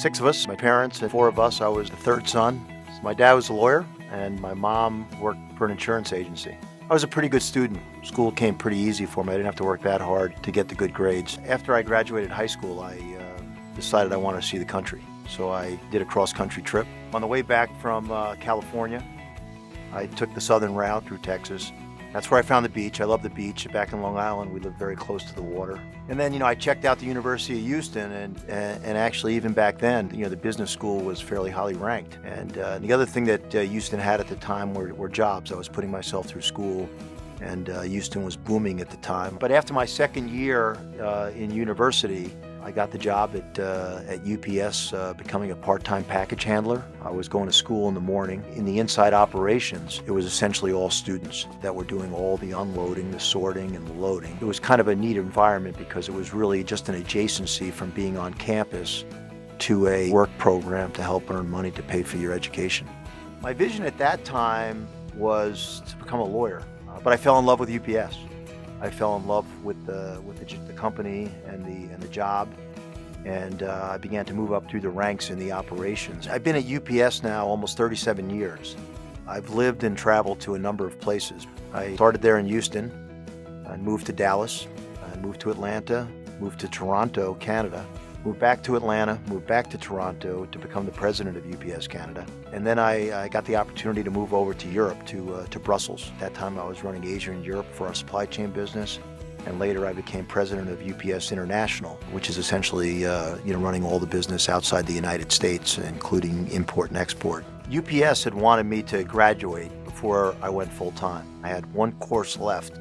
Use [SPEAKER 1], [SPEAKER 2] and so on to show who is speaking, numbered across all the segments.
[SPEAKER 1] 6 of us, my parents and 4 of us. I was the third son. My dad was a lawyer and my mom worked for an insurance agency. I was a pretty good student. School came pretty easy for me. I didn't have to work that hard to get the good grades. After I graduated high school, I decided I wanted to see the country. So I did a cross-country trip. On the way back from California, I took the southern route through Texas. That's where I found the beach. I love the beach. Back in Long Island, we lived very close to the water. And then, I checked out the University of Houston, and actually even back then, the business school was fairly highly ranked. And the other thing that Houston had at the time were jobs. I was putting myself through school, and Houston was booming at the time. But after my second year in university, I got the job at UPS, becoming a part-time package handler. I was going to school in the morning. In the inside operations, it was essentially all students that were doing all the unloading, the sorting, and the loading. It was kind of a neat environment because it was really just an adjacency from being on campus to a work program to help earn money to pay for your education. My vision at that time was to become a lawyer, but I fell in love with UPS. I fell in love with the company and the job, and I began to move up through the ranks in the operations. I've been at UPS now almost 37 years. I've lived and traveled to a number of places. I started there in Houston, I moved to Dallas, I moved to Atlanta, moved to Toronto, Canada, moved back to Atlanta, moved back to Toronto to become the president of UPS Canada. And then I got the opportunity to move over to Europe, to Brussels. At that time I was running Asia and Europe for our supply chain business. And later I became president of UPS International, which is essentially running all the business outside the United States, including import and export. UPS had wanted me to graduate before I went full-time. I had one course left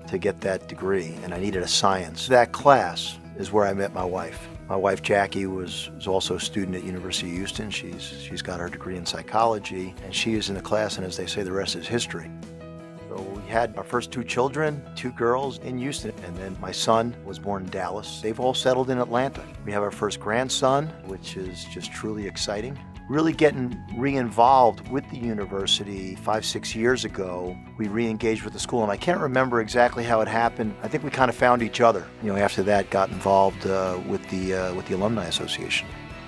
[SPEAKER 1] to get that degree, and I needed a science. That class is where I met my wife. My wife Jackie was also a student at University of Houston. She's got her degree in psychology, and she is in the class, and as they say, the rest is history. So we had our first 2 children, 2 girls in Houston, and then my son was born in Dallas. They've all settled in Atlanta. We have our first grandson, which is just truly exciting. Really getting re-involved with the university 5-6 years ago. We re-engaged with the school, and I can't remember exactly how it happened. I think we kind of found each other. After that, got involved with the Alumni Association.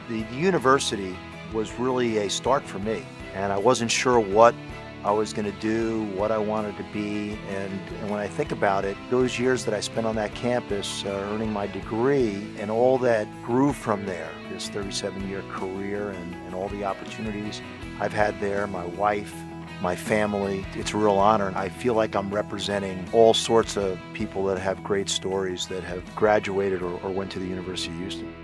[SPEAKER 1] The university was really a start for me, and I wasn't sure what I was going to do, what I wanted to be, and when I think about it, those years that I spent on that campus earning my degree and all that grew from there, this 37-year career and all the opportunities I've had there, my wife, my family, it's a real honor. I feel like I'm representing all sorts of people that have great stories that have graduated or went to the University of Houston.